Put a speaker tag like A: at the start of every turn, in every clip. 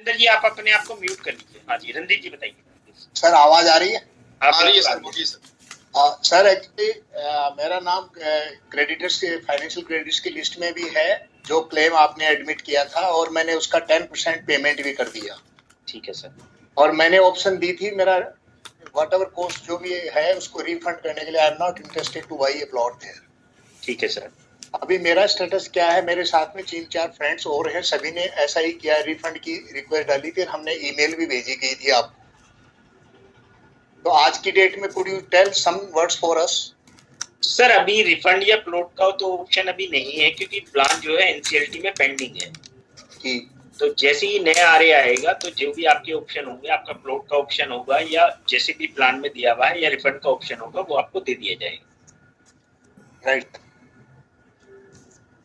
A: रविंदर जी आप अपने आप को म्यूट कर लीजिए। हाँ जी रणदीप जी बताइए।
B: सर आवाज आ रही है?
A: आ रही है सर, बोलिए सर।
B: सर एक्चुअली मेरा नाम क्रेडिटर्स के फाइनेंशियल क्रेडिटर्स की लिस्ट में भी है, जो क्लेम आपने एडमिट किया था, और मैंने उसका 10% पेमेंट भी कर दिया।
A: ठीक है सर। और
B: मैंने ऑप्शन दी थी मेरा वट एवर कॉस्ट जो भी है उसको रिफंड करने के लिए। I am not interested to buy a plot there.
A: ठीक है सर।
B: अभी मेरा स्टेटस क्या है? मेरे साथ में 3-4 फ्रेंड्स और हैं, सभी ने ऐसा ही किया, रिफंड की रिक्वेस्ट डाली थी, हमने ईमेल भी भेजी गई थी आपको। तो आज की डेट में could you tell some words for us?
A: Sir अभी रिफंड या प्लॉट का तो ऑप्शन अभी नहीं है, क्योंकि प्लान जो है एनसीएलटी में पेंडिंग है।
B: ठीक।
A: तो जैसे ही नया आरए आएगा तो जो भी आपके ऑप्शन होंगे, आपका प्लॉट का ऑप्शन होगा या जैसे भी प्लान में दिया हुआ है या रिफंड का ऑप्शन होगा, वो आपको दे दिया जाएगा।
B: राइट।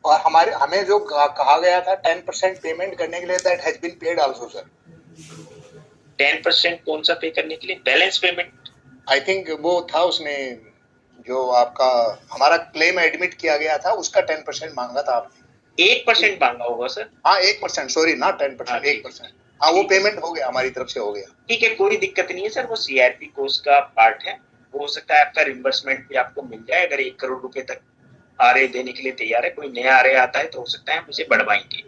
B: और हमें जो कहा गया था 10% पेमेंट करने के लिए, that has been paid also sir.
A: 10% कौन सा पे करने के लिए? बैलेंस पेमेंट
B: आई थिंक वो था उसमें, जो आपका हमारा क्लेम एडमिट किया गया था उसका 10% मांगा था आपने।
A: 1% मांगा होगा सर।
B: हाँ 1%, सॉरी नॉट 10%, 1%। हाँ वो पेमेंट हो गया, हमारी तरफ से हो गया।
A: ठीक है, कोई दिक्कत नहीं है सर, वो सीआरपी कोर्स का पार्ट है। हो सकता है आपका रिम्बर्समेंट भी आपको मिल जाए, अगर 1 करोड़ रुपए तक आरए देने के लिए तैयार है। कोई नया आरए आता है तो हो सकता है हम उसे बढ़वाएंगे।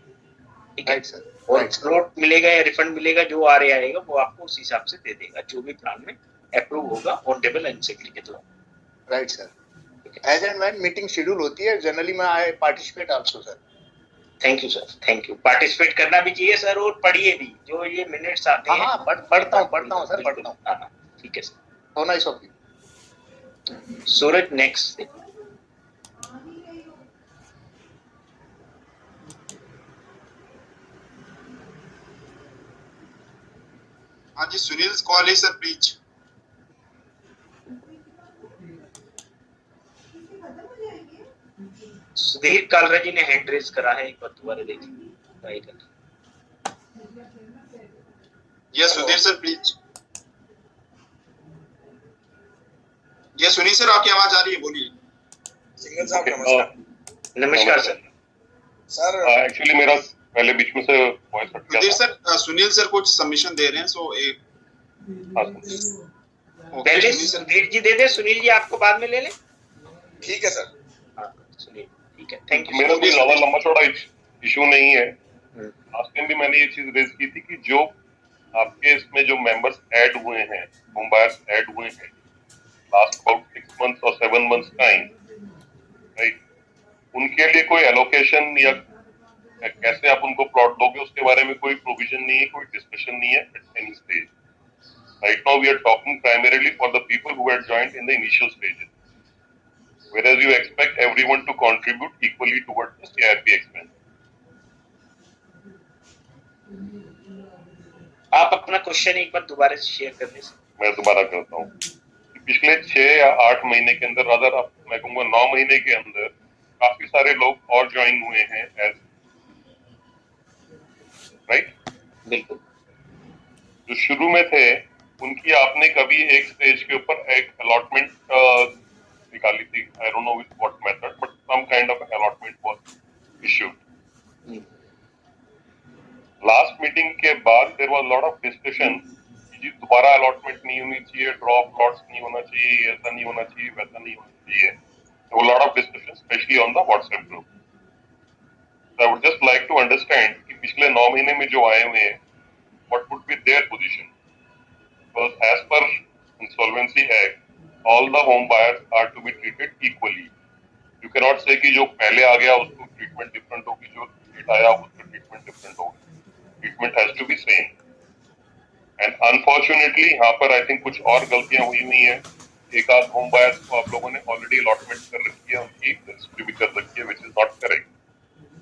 A: ठीक है सर। और प्लॉट मिलेगा या रिफंड मिलेगा, जो आरए आएगा वो आपको उस हिसाब से दे देगा, जो भी प्लान में अप्रूव होगा ऑन टेबल एनसीएलटी के द्वारा।
B: Right sir. As and when meeting schedule होती है, जनरली मैं I participate also sir.
A: Thank you sir, thank you. Participate करना भी चाहिए सर, और पढ़िए भी, जो ये मिनट्स आते हैं।
B: हाँ पढ़ता हूँ सर, पढ़ता हूँ।
A: हाँ ठीक है sir.
B: So nice of you.
A: Suraj next.
C: हाँ जी, सुनील कॉल है सर, प्लीज।
A: सुधीर कालरा जी ने हैंड रेज करा है, एक बार दोबारा देखिए।
C: Yes Sudhir sir please. Yes Sunil sir, आपकी आवाज आ रही है, बोलिए।
D: सिंगल साहब नमस्कार।
A: नमस्कार सर।
D: सर
E: एक्चुअली मेरा पहले बीच में से वॉइस कट गया।
C: सुधीर सर, सुनील सर कुछ सबमिशन दे रहे हैं, सो एक
A: पहले सुधीर जी दे दे, सुनील जी आपको बाद में ले लें।
D: ठीक है सर।
A: हाँ सुनील ठीक है, थैंक यू।
E: मेरा कोई ज्यादा लंबा चौड़ा इशू नहीं है। लास्ट टाइम भी मैंने ये चीज रेज की थी कि जो आपके इसमें जो मेंबर्स ऐड हुए हैं, होम बायर्स ऐड हुए हैं लास्ट अबाउट 6 मंथ्स और 7 मंथ्स टाइम, राइट, उनके लिए कोई एलोकेशन या कैसे आप उनको प्लॉट दोगे उसके बारे में कोई प्रोविजन नहीं है, कोई डिस्कशन नहीं है at any stage. Right now we are talking primarily for the people who had joined in the initial stages, whereas you expect everyone to contribute equally towards the CRP expense.
A: आप अपना question एक बार दोबारा share कर दें।
E: मैं दोबारा करता हूँ। पिछले 6 या 8 महीने के अंदर, रादर मैं कहूँगा 9 महीने के अंदर काफी सारे लोग और ज्वाइन हुए हैं एज, राइट?
A: बिल्कुल।
E: जो शुरू में थे उनकी आपने कभी एक स्टेज के ऊपर एक अलॉटमेंट निकाली थी, I don't know with what method, but some kind of allotment was issued. Last meeting के बाद there was a lot of discussion कि दोबारा allotment नहीं होनी चाहिए, drop plots नहीं होना चाहिए, ऐसा नहीं होना चाहिए, वैसा नहीं होना चाहिए. There were a lot of discussion, especially on the WhatsApp group. So I would just like to understand कि पिछले 9 महीने में जो आए हुए हैं, what would be their position? Because as per Insolvency Act, all the home buyers are to be treated equally. You cannot say कि जो पहले आ गया उसको treatment different होगी, जो लेट आया उसको treatment different होगी. Treatment has to be same. And unfortunately यहाँ पर I think कुछ और गलतियाँ हुई हैं. एक आध home buyers को आप लोगों ने already allotment कर रखी है, उनकी registry भी कर रखी है, which is not correct.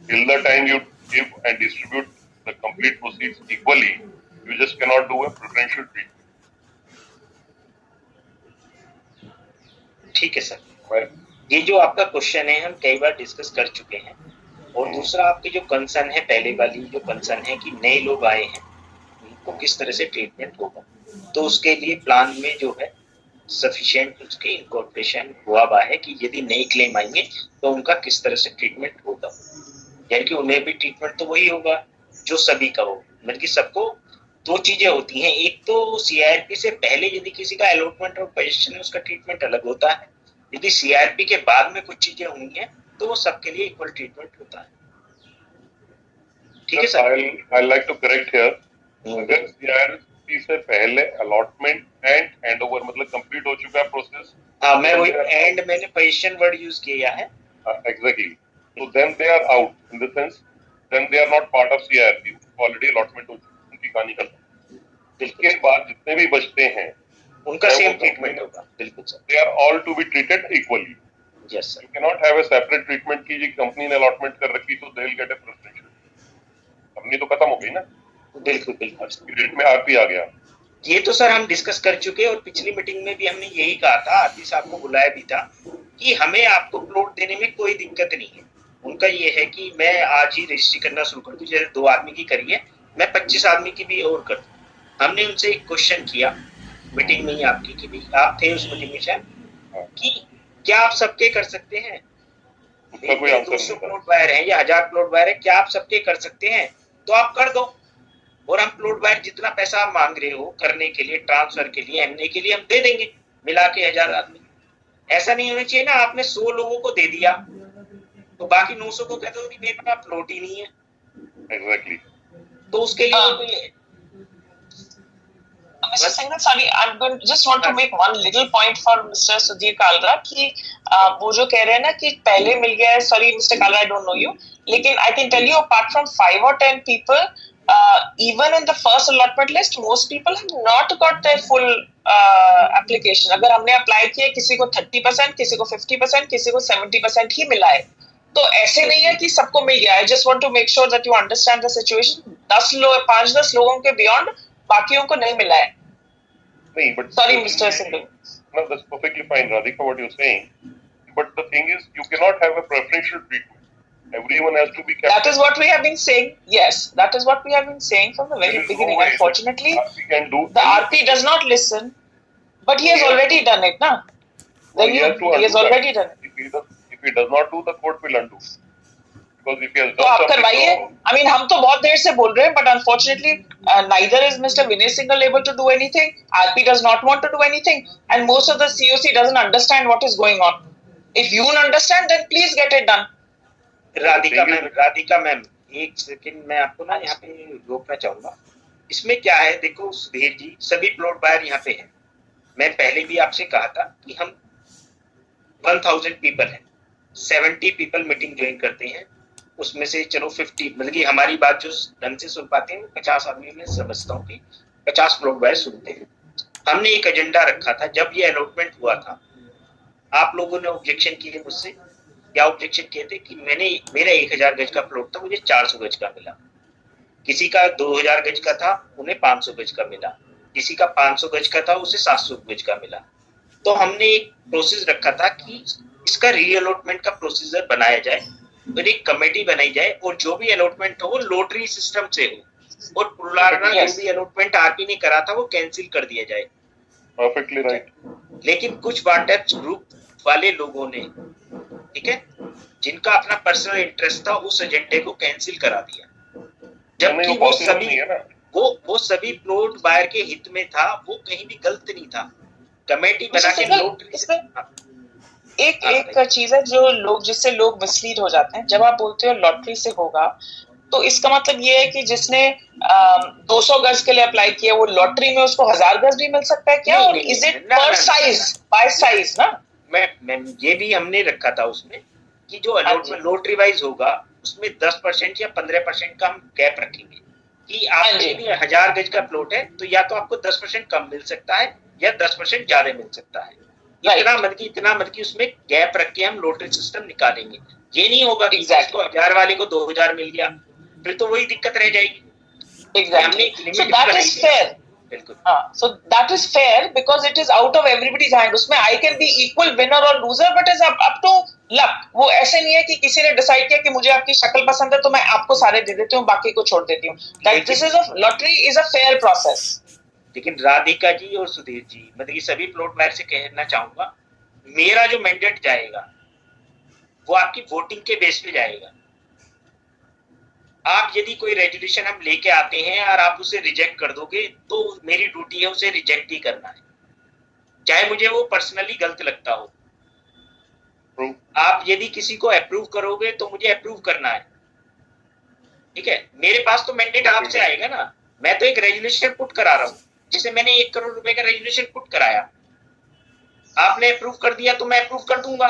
E: Till the time you give and distribute the complete proceeds equally, you just cannot do a preferential treatment.
A: ठीक है सर, ये जो आपका क्वेश्चन है हम कई बार डिस्कस कर चुके हैं। और दूसरा आपकी जो कंसर्न है, पहले वाली जो कंसर्न है कि नए लोग आए हैं उनको किस तरह से ट्रीटमेंट होगा, तो उसके लिए प्लान में जो है सफिशिएंट उसके इनकॉर्पोरेशन हुआ है कि यदि नए क्लेम आएंगे तो उनका किस तरह से ट्रीटमेंट होगा। यानी कि उन्हें भी ट्रीटमेंट तो वही होगा जो सभी का हो, मतलब कि सबको दो चीजें होती हैं, एक तो सीआरपी से पहले यदि किसी का अलॉटमेंट और पोजीशन है उसका ट्रीटमेंट अलग होता है, यदि सीआरपी के बाद में कुछ चीजें हुई हैं तो वो सबके लिए इक्वल ट्रीटमेंट होता है। ठीक है sir.
E: I like to correct here, अगर सीआरपी से पहले अलॉटमेंट एंड हैंडओवर मतलब कंप्लीट हो चुका है प्रोसेस,
A: हाँ मैं वही एंड मैंने पोजीशन वर्ड यूज किया है।
E: एग्जैक्टली, तो then they are out in the sense then they are not part of CRP, already allotment हो चुकी है, उनकी कहानी खत्म। इसके बाद जितने भी बचते हैं
A: उनका सेम ट्रीटमेंट होगा। बिल्कुल sir,
E: they are all to be treated equally.
A: Yes sir.
E: You can not have a separate treatment की जी कंपनी ने अलॉटमेंट कर रखी तो they will get a preferential, company तो खत्म हो गई ना।
A: बिल्कुल बिल्कुल
E: रेट में आरपी आ गया।
A: ये तो सर हम डिस्कस कर चुके और पिछली मीटिंग में भी हमने यही कहा था, आरती साहब को बुलाया भी था कि हमें आपको प्लॉट देने में कोई दिक्कत नहीं है। उनका ये है कि मैं आज ही रजिस्ट्री करना शुरू कर दूं, जैसे 2 आदमी की करी है मैं 25 आदमी की भी और कर दूं। हमने उनसे एक क्वेश्चन किया मीटिंग में ही आपकी, कि भी आप थे उस मीटिंग में शायद, कि क्या आप सबके कर सकते हैं? 200 प्लॉट बायर है या 1000 प्लॉट बायर है, क्या आप सबके कर सकते हैं? तो आप कर दो और हम प्लॉट बायर जितना पैसा आप मांग रहे हो करने के लिए, ट्रांसफर के लिए, एमने के लिए हम दे देंगे मिला के 1000 आदमी। ऐसा नहीं होना चाहिए ना आपने 100 लोगों को दे दिया तो बाकी 900 को कहते हो कि मेरे पास प्लॉट ही नहीं है।
E: एग्जैक्टली।
A: तो उसके लिए
F: Mr. Singhal, sorry, just want to make one little point for Mr. Sudhir Kalra कि वो जो कह रहे हैं ना कि पहले मिल गया है, sorry Mr. Kalra, I don't know you, लेकिन I can tell you apart from 5 or 10 people, even in the first allotment list, most people have not got their full application. अगर हमने अप्लाई किया किसी को 30%, किसी को 50%, किसी को 70% ही मिला है, तो ऐसे नहीं है कि सबको मिल गया। I just want to make sure that you understand the situation. 5-10 लोगों के beyond बाकियों को नहीं मिला है।
E: नहीं, but
F: sorry Mr. Singhal.
E: No, that's perfectly fine, Radhika, what you're saying. But the thing is, you cannot have a preferential treatment. Everyone has to be kept.
F: That is what we have been saying. Yes, that is what we have been saying from the very beginning.
E: No,
F: unfortunately,
E: the
F: RP does not listen, but he has already done it, na? Then he has already done it.
E: If he does not do, the court will undo. Because if he has
F: तो
E: done
F: आप
E: something
F: करवाइए।
E: wrong,
F: I mean, हम तो बहुत देर से बोल रहे हैं, but unfortunately, neither is Mr. Vinay Singhal able to do anything. RP does not want to do anything, and most of the COC doesn't understand what is going on. If you understand, then please get it done.
A: Radhika ma'am एक second मैं आपको ना यहाँ पे रोकना चाहूंगा। इसमें क्या है, देखो सुधीर जी, सभी प्लॉट बायर यहाँ पे हैं। मैं पहले भी आपसे कहा था कि हम 1000 पीपल हैं, 70 पीपल मीटिंग ज्वाइन करते हैं, उसमें से चलो 50 मतलब कि हमारी बात जो ढंग से सुन पाते हैं 50 आदमी में समझता हूँ कि 50 प्लॉट बायर सुनते हैं। हमने एक एजेंडा रखा था जब ये अलॉटमेंट हुआ था, आप लोगों ने ऑब्जेक्शन किए मुझसे। क्या ऑब्जेक्शन किए थे कि मेरा 1000 गज का प्लॉट था, मुझे 400 गज का मिला, किसी का 2000 गज का था उन्हें 500 गज का मिला, किसी का 500 गज का था उसे 700 गज का मिला। तो हमने एक प्रोसेस रखा था कि इसका रीअलॉटमेंट का प्रोसीजर बनाया जाए और एक कमेटी बनाई जाए और जो भी अलॉटमेंट हो वो लॉटरी सिस्टम से हो और पुराना जो भी अलॉटमेंट आरपी ने करा था वो कैंसिल कर दिया जाए।
E: Perfectly right.
A: लेकिन कुछ वांटेड ग्रुप वाले लोगों ने, ठीक है, जिनका अपना पर्सनल इंटरेस्ट था, उस एजेंडे को कैंसिल करा दिया, जबकि वो सभी प्लॉट बायर के हित में था, वो कहीं भी गलत नहीं था। कमेटी बना के
F: एक चीज है जो लोग जिससे लोग मिसलीड हो जाते हैं। जब आप बोलते हो लॉटरी से होगा, तो इसका मतलब ये है कि जिसने 200 गज के लिए अप्लाई किया वो लॉटरी में उसको 1000 गज भी मिल सकता है क्या? और इज इट पर साइज, बाय साइज ना? मैं
A: ये भी हमने रखा था उसमें कि जो लॉटरी वाइज होगा उसमें 10% या 15% का हम गैप रखेंगे कि आपके लिए 1000 गज का प्लॉट है तो या तो आपको 10% कम मिल सकता है या 10% ज्यादा मिल सकता है। इतना मत कि उसमें गैप रख के हम लॉटरी सिस्टम निकालेंगे। ये नहीं होगा कि इसको 1000 वाले को 2000 मिल गया, फिर तो वही दिक्कत रह जाएगी।
F: So that is fair. So that is fair because it is out of everybody's hand. उसमें I can be equal winner or loser, but is up to luck. वो ऐसे नहीं है कि किसी ने डिसाइड किया कि मुझे आपकी शक्ल पसंद है तो मैं आपको सारे दे देती हूँ, बाकी को छोड़ देती हूँ। That this is a lottery is a fair process.
A: लेकिन राधिका जी और सुधीर जी, मतलब कि सभी प्लॉट बायर से कहना चाहूंगा, मेरा जो मैंडेट जाएगा वो आपकी वोटिंग के बेस पे जाएगा। आप यदि कोई रेजोल्यूशन हम लेके आते हैं और आप उसे रिजेक्ट कर दोगे तो मेरी ड्यूटी है उसे रिजेक्ट ही करना है, चाहे मुझे वो पर्सनली गलत लगता हो। आप यदि किसी को अप्रूव करोगे तो मुझे अप्रूव करना है, ठीक है। मेरे पास तो मैंडेट आपसे आएगा ना, मैं तो एक रेजोल्यूशन पुट करा रहा हूं, जैसे मैंने 1 करोड़ रुपए का रेजोल्यूशन पुट कराया, आपने अप्रूव कर दिया तो मैं अप्रूव कर दूंगा,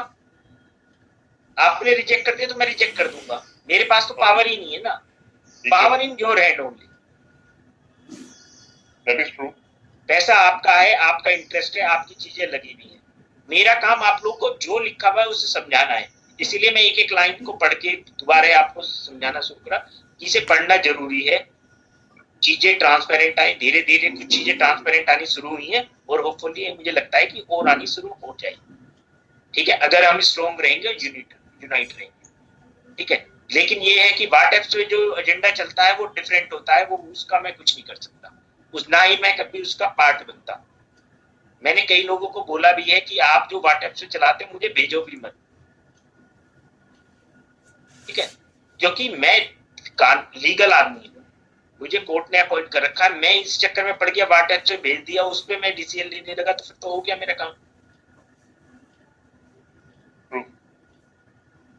A: आपने रिजेक्ट कर दिया तो मैं रिजेक्ट कर दूंगा। मेरे पास तो पावर ही नहीं है ना, power in your hand only.
E: That is true.
A: पैसा आपका है, आपका इंटरेस्ट है, आपकी चीजें लगी हुई है। मेरा काम आप लोग को जो लिखा हुआ है उसे समझाना है, इसीलिए मैं एक एक लाइन को पढ़ के दोबारा आपको समझाना शुरू करा। इसे पढ़ना जरूरी है, चीजें ट्रांसपेरेंट आए, धीरे धीरे कुछ चीजें ट्रांसपेरेंट आनी शुरू हुई हैं और होपफुली मुझे लगता है कि और आनी शुरू हो जाएगी, ठीक है, अगर हम स्ट्रॉन्ग रहेंगे, यूनाइट रहेंगे, ठीक है। लेकिन ये है कि व्हाट से जो एजेंडा चलता है वो डिफरेंट होता है, वो उसका मैं कुछ नहीं कर सकता, ना ही मैं कभी उसका पार्ट बनता। मैंने कई लोगों को बोला भी है कि आप जो व्हाट्सएप से चलाते मुझे भेजो भी मत, ठीक है, क्योंकि मैं लीगल आदमी हूँ, मुझे कोर्ट ने अपॉइंट कर रखा है। मैं इस चक्कर में पड़ गया, व्हाट्सएप से भेज दिया, उस पर मैं डिसीजन लेने लगा तो फिर तो हो गया मेरा काम,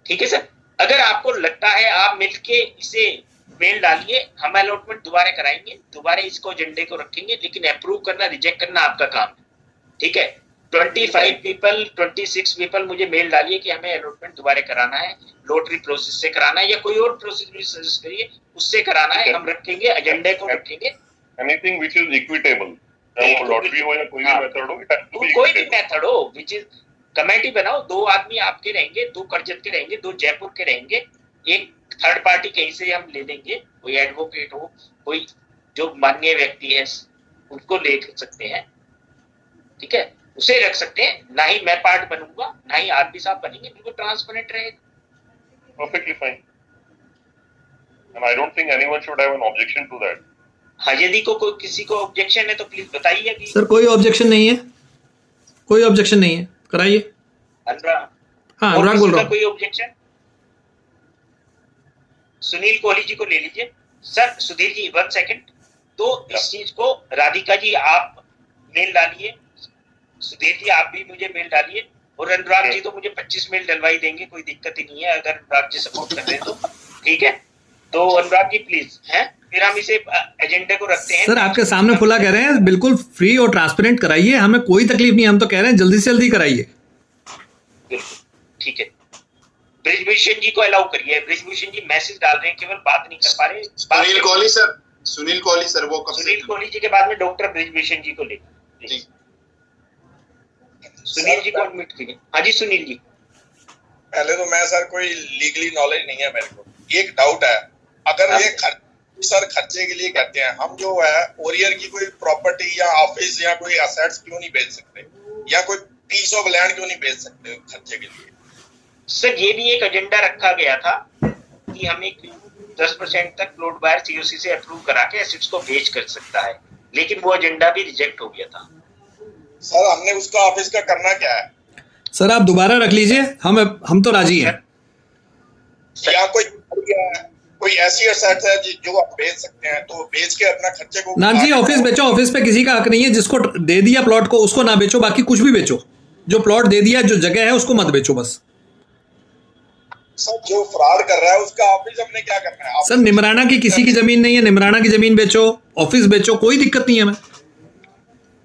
A: ठीक है सर। अगर आपको लगता है आप मिलके इसे मेल डालिए, हम अलॉटमेंट दोबारा कराएंगे, दोबारा इसको एजेंडे को रखेंगे, लेकिन अप्रूव करना रिजेक्ट करना आपका काम है, ठीक है। 25 पीपल 26 पीपल मुझे मेल डालिए कि हमें अलॉटमेंट दोबारा कराना है, लॉटरी प्रोसेस से कराना है या कोई और प्रोसेस भी सजेस्ट करिए, उससे कराना है, हम रखेंगे, एजेंडे को रखेंगे।
E: एनीथिंग व्हिच इज इक्विटेबल, चाहे वो लॉटरी हो या कोई भी मेथड हो,
A: कोई भी मेथड हो, व्हिच इज कमेटी बनाओ, 2 आदमी आपके रहेंगे, 2 करजत के रहेंगे, 2 जयपुर के रहेंगे, एक थर्ड पार्टी कहीं से हम ले लेंगे, कोई एडवोकेट हो, कोई जो माननीय व्यक्ति है उनको ले सकते हैं, ठीक है, उसे रख सकते हैं। ना ही मैं पार्ट बनूंगा, ना ही आरपी साहब बनेंगे, बिल्कुल ट्रांसपेरेंट रहेगा।
E: Perfectly fine, and I don't think anyone should have an objection to that.
A: हाँ, यदि कोई किसी को ऑब्जेक्शन है तो प्लीज बताइए।
G: सर कोई ऑब्जेक्शन नहीं है, कोई ऑब्जेक्शन नहीं है, कराइए।
A: अनुराग,
G: हाँ अनुराग बोल रहा हूँ।
A: कोई ऑब्जेक्शन? सुनील कोहली जी को ले लीजिए। सर सुधीर जी 1 सेकंड, तो इस चीज को राधिका जी आप मेल डालिए, सुधीर जी आप भी मुझे मेल डालिए, और अनुराग जी तो मुझे 25 मेल डलवाई देंगे, कोई दिक्कत ही नहीं है, अगर अनुराग जी सपोर्ट कर रहे हैं तो ठीक है। तो अनुराग जी प्लीज हैं, फिर हम इसे एजेंडे को रखते हैं।
G: सर आपके सामने खुला कह रहे हैं, बिल्कुल फ्री और ट्रांसपेरेंट कराइए, हमें कोई तकलीफ नहीं, हम तो कह रहे हैं जल्दी से जल्दी कराइए।
A: बिल्कुल ठीक है। ब्रिजभूषण जी को अलाउ करिए, ब्रिजभूषण जी मैसेज डाल रहे हैं, केवल बात नहीं कर पा रहे।
C: सुनील कोहली सर वो कब
A: सुनील कोहली जी के बाद में डॉक्टर ब्रिजभूषण जी को ले। सुनील जी को एडमिट कीजिए। हाँ जी सुनील जी।
D: पहले तो मैं सर कोई लीगली नॉलेज नहीं है मेरे को, एक डाउट है, अगर ये खर्चे के लिए कहते हैं, हम जो है ओरियर की कोई प्रॉपर्टी या ऑफिस या कोई एसेट्स क्यों नहीं बेच सकते, या कोई पीस ऑफ लैंड क्यों नहीं बेच सकते खर्चे के लिए?
A: सर ये भी एक एजेंडा रखा गया था कि हमें 10% तक प्लॉट बायर सीओसी से अप्रूव करा के एसेट्स को बेच कर सकता है, लेकिन वो एजेंडा भी रिजेक्ट हो गया था।
D: सर हमने उसका ऑफिस का करना क्या है?
G: सर आप दोबारा रख लीजिए, हम तो राजी हैं।
D: या कोई ऐसी एसेट है जो आप बेच सकते हैं, तो बेच के अपना खर्चे को
G: ना जी, ऑफिस बेचो, ऑफिस पे किसी का हक नहीं है, जिसको दे दिया प्लॉट को उसको ना बेचो, बाकी कुछ भी बेचो, जो प्लॉट दे दिया, जो जगह है उसको मत बेचो बस।
D: सर जो फ्रॉड कर रहा है उसका ऑफिस हमने क्या करना है?
G: सर निमराना की किसी की जमीन नहीं है, निमराना की जमीन बेचो, ऑफिस बेचो, कोई दिक्कत नहीं है। मैं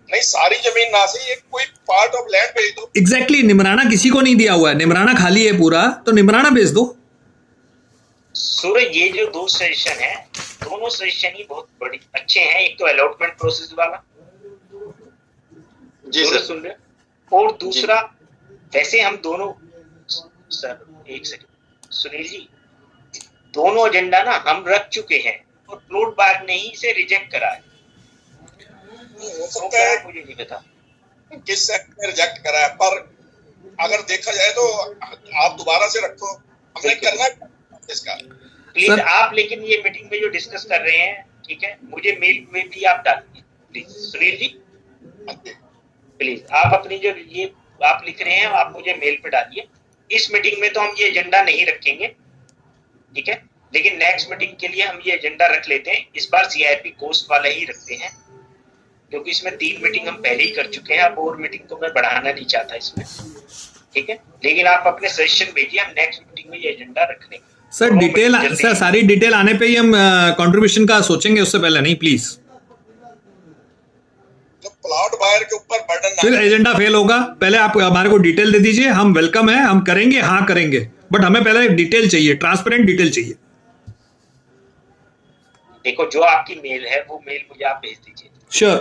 D: नहीं, सारी जमीन ना सही, एक कोई पार्ट ऑफ लैंड बेच दो।
G: एग्जैक्टली, निमराना किसी को नहीं दिया हुआ है, निमराना खाली है पूरा, तो निमराना बेच दो।
A: सूरज ये जो 2 सजेशन है, दोनों सजेशन ही बहुत बड़ी अच्छे हैं। एक तो अलॉटमेंट प्रोसेस वाला
C: जी सर
A: सुन रहे, और दूसरा वैसे हम दोनों, सर एक सेकंड सुनील जी, दोनों एजेंडा ना हम रख चुके हैं और प्लॉट बार ने ही इसे रिजेक्ट करा है।
D: हो सकता है
A: मुझे नहीं पता
D: किस सेक्टर में रिजेक्ट करा है, पर अगर देखा जाए तो आप दोबारा से रखो, हमने करना इसका
A: प्लीज आप। लेकिन ये मीटिंग में जो डिस्कस कर रहे हैं, ठीक है, मुझे मेल में भी आप डालिए प्लीज। सुनील जी प्लीज आप अपनी जो ये आप लिख रहे हैं आप मुझे मेल पे डालिए। इस मीटिंग में तो हम ये एजेंडा नहीं रखेंगे, ठीक है, लेकिन नेक्स्ट मीटिंग के लिए हम ये एजेंडा रख लेते हैं, इस बार सीआईपी कोस्ट वाला ही रखते हैं, क्योंकि इसमें 3 मीटिंग हम पहले ही कर चुके हैं। अब और मीटिंग तो मैं बढ़ाना नहीं चाहता इसमें, ठीक है। लेकिन आप अपने सजेशन भेजिए, हम नेक्स्ट मीटिंग में ये एजेंडा रख लेंगे।
G: सर डिटेल, सर सारी डिटेल आने पे ही हम कंट्रीब्यूशन का सोचेंगे, उससे पहले नहीं प्लीज।
D: तो प्लॉट बायर के ऊपर बर्डन
G: फिर एजेंडा फेल होगा। पहले आप हमारे को डिटेल दे दीजिए, हम वेलकम है, हम करेंगे, हाँ करेंगे, बट हमें पहले डिटेल चाहिए, ट्रांसपेरेंट डिटेल चाहिए।
A: देखो जो आपकी मेल है वो मेल मुझे आप भेज दीजिए,
G: श्योर,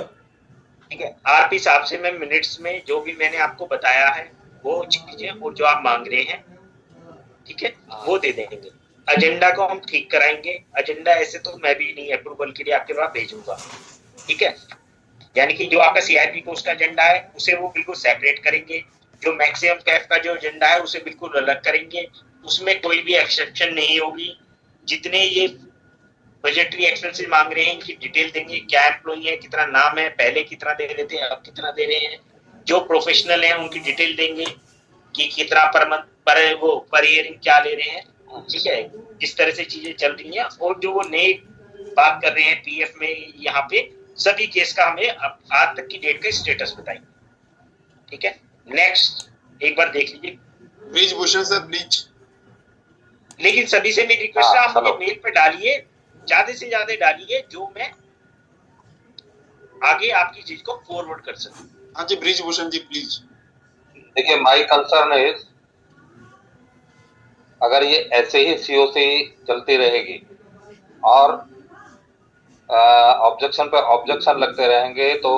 A: ठीक है। आरपी साहब से मैं मिनट्स में जो भी मैंने आपको बताया है वो चीजें और जो आप मांग रहे हैं, ठीक है, वो दे देंगे। एजेंडा को हम ठीक कराएंगे। एजेंडा ऐसे तो मैं भी नहीं अप्रूवल के लिए आपके पास भेजूंगा, ठीक है। यानी कि जो आपका सीआईपी कोस्ट का एजेंडा है उसे वो बिल्कुल सेपरेट करेंगे, जो मैक्सिमम कैफ का जो एजेंडा है उसे बिल्कुल अलग करेंगे, उसमें कोई भी एक्सेप्शन नहीं होगी। जितने ये बजटरी एक्सपेंसेस मांग रहे हैं इनकी डिटेल देंगे, क्या एम्प्लॉई है, कितना नाम है, पहले कितना दे रहे थे, अब कितना दे रहे हैं। जो प्रोफेशनल हैं उनकी डिटेल देंगे कि कितना पर मंथ पर ईयरिंग क्या ले रहे हैं, ठीक है। इस तरह से चीजें चल रही हैं। और जो वो नए बात कर रहे हैं पीएफ में, यहाँ पे सभी केस का हमें आज तक की डेट का स्टेटस बताइए, ठीक है। नेक्स्ट एक बार देख लीजिए
C: ब्रिजभूषण सर प्लीज।
A: लेकिन सभी से मेरी रिक्वेस्ट है, आप मुझे मेल पे डालिए, ज्यादा से ज्यादा डालिए, जो मैं आगे आपकी चीज को फॉरवर्ड कर सकूं।
C: हाँ जी ब्रिजभूषण जी प्लीज।
H: देखिए माय कंसर्न इज, अगर ये ऐसे ही सीओसी चलती रहेगी और ऑब्जेक्शन पे ऑब्जेक्शन लगते रहेंगे तो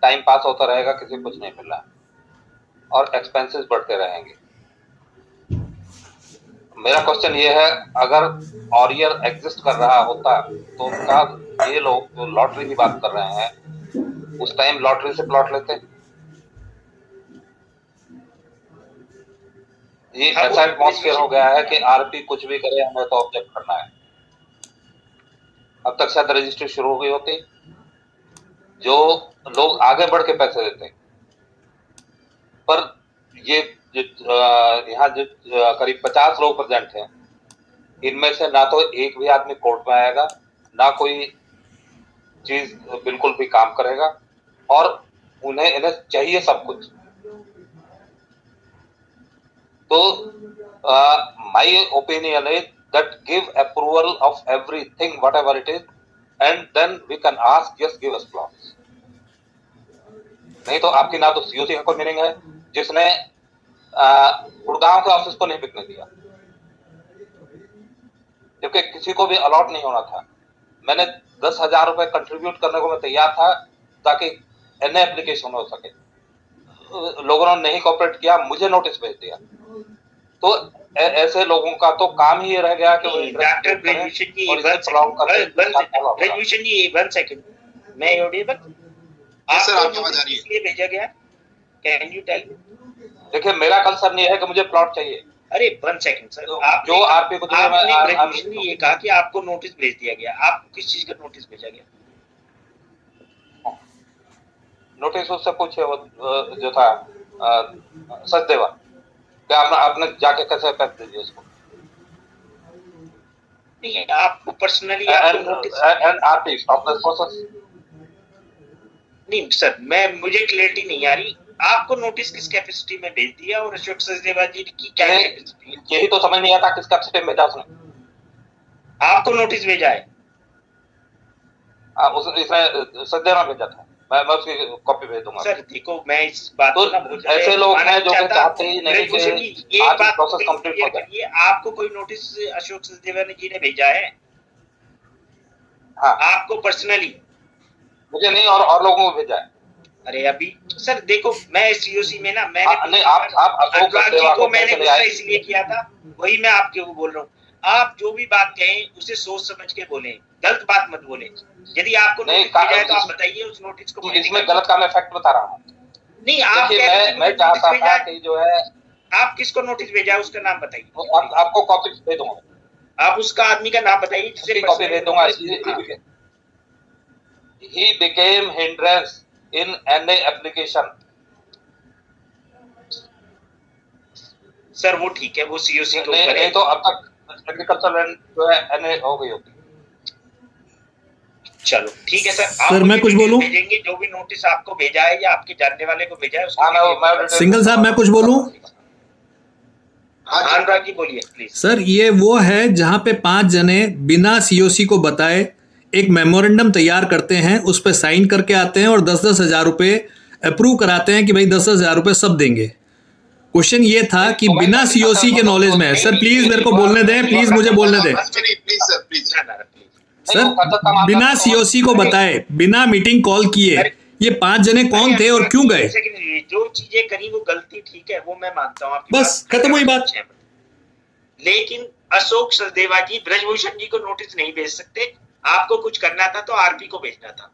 H: टाइम पास होता रहेगा, किसी को कुछ नहीं मिल रहा और एक्सपेंसेस बढ़ते रहेंगे। मेरा क्वेश्चन ये है, अगर ऑरियर एग्जिस्ट कर रहा होता तो क्या ये लोग जो लॉटरी की बात कर रहे हैं उस टाइम लॉटरी से प्लॉट लेते? ये ऐसा एटमॉस्फेयर हो गया है कि आरपी कुछ भी करे हमें तो ऑब्जेक्ट करना है। अब तक शायद रजिस्ट्री शुरू हो गई होती, जो लोग आगे बढ़ के पैसे देते, पर ये यहाँ जो करीब 50 लोग प्रेजेंट हैं, इनमें से ना तो एक भी आदमी कोर्ट में आएगा, ना कोई चीज बिल्कुल भी काम करेगा, और इन्हें चाहिए सब कुछ। तो my opinion is that give approval of everything whatever it is and then we can ask just give us plots। नहीं तो आपकी ना तो सीओसी का कोई मीनिंग है जिसने गुड़गांव के ऑफिस को नहीं बिकने दिया, जबकि किसी को भी अलॉट नहीं होना था। मैंने 10,000 रुपए कंट्रीब्यूट करने को मैं तैयार था ताकि एनए एप्लीकेशन हो सके, लोगों ने नहीं कोऑपरेट किया, मुझे नोटिस भेज दिया। तो ऐसे लोगों का तो काम ही रह गया कि
A: डॉक्टर ब्रिजभूषण जी, ब्रिजभूषण जी 1 सेकंड, मैं ऑडिबल?
C: सर आपकी आवाज आ रही है।
A: इसलिए भेजा गया, कैन यू टेल?
H: देखिए मेरा कंसर्न ये है कि मुझे प्लॉट चाहिए।
A: अरे 1 सेकंड सर, आप
H: जो आरपी को
A: ब्रिजभूषण जी ये कहा कि आपको नोटिस भेज दिया गया, आपको किस चीज का नोटिस भेजा गया?
H: नोटिस उससे पूछे, वो जो था सचदेवा, क्या आपने जाके कैसे पैसे दीजिए उसको?
A: नहीं, आपको personally
H: RP stop this process.
A: नहीं सर, मुझे क्लैरिटी नहीं आ रही, आपको नोटिस किस कैपेसिटी में भेज दिया और अशोक सचदेवा जी की क्या कैपेसिटी है?
H: यही तो समझ नहीं आता किस कैपेसिटी में भेजा उसने।
A: आपको नोटिस भेजा है?
H: इसने सचदेवा भेजा था, मैं उसकी कॉपी भेज दूंगा।
A: सर देखो, मैं इस बात
H: तो ऐसे लोग हैं जो चाहते ही नहीं कि
A: बात
H: प्रोसेस कंप्लीट हो जाए।
A: आपको कोई नोटिस अशोक सचदेवा जी ने भेजा है?
H: हाँ,
A: आपको पर्सनली?
H: मुझे नहीं, और लोगों को भेजा है।
A: अरे अभी सर देखो, मैं सीओसी में ना, मैंने
H: नहीं, आप अशोक सचदेवा को
A: मैंने गुस्सा इसलिए किया था, वही मैं आपके को बोल रहा हूँ। आप जो भी बात कहें उसे सोच समझ के बोलें, गलत बात मत बोलें। यदि आपको नोटिस भेजा है तो आप बताइए उस नोटिस को।
H: इसमें गलत का मैं फैक्ट बता रहा हूँ।
A: नहीं, आप
H: मैं चाहता था कि जो है,
A: आप किसको नोटिस भेजा है उसका नाम बताइए।
H: आपको कॉपी भेज दूंगा।
A: आप उसका आदमी का नाम बताइए जिससे
H: कॉपी भेज दूंगा। He became hindrance in NA application।
A: Sir वो ठीक है, वो सीओसी
H: नहीं तो अब तक एग्रीकल्चर लैंड जो है एनए हो गई होती।
A: चलो ठीक है सर,
G: सर, मैं कुछ बोलूं?
A: भेजेंगे जो भी नोटिस आपको भेजा है या आपके जानने वाले को भेजा है उसको।
H: हाँ,
G: सिंघल साहब मैं कुछ बोलूं?
A: हाँ अनुराग जी बोलिए प्लीज।
G: सर ये वो है जहां पे 5 जने बिना सीओसी को बताए एक मेमोरेंडम तैयार करते हैं, उस पर साइन करके आते हैं और 10-10 हज़ार रुपये अप्रूव कराते हैं कि भाई 10-10 हज़ार रुपये सब देंगे। क्वेश्चन ये था कि बिना सीओसी के नॉलेज में है। सर प्लीज मेरे को बोलने दें, प्लीज मुझे बोलने दें। सर बिना सीओसी को बताए, बिना मीटिंग कॉल किए ये 5 जने कौन थे और क्यों गए?
A: जो चीजें करी वो गलती ठीक है, वो मैं मानता हूँ आपकी
G: बस खत्म हुई बात।
A: लेकिन अशोक सचदेवा जी ब्रजभूषण जी को नोटिस नहीं भेज सकते। आपको कुछ करना था तो आरपी को भेजना था,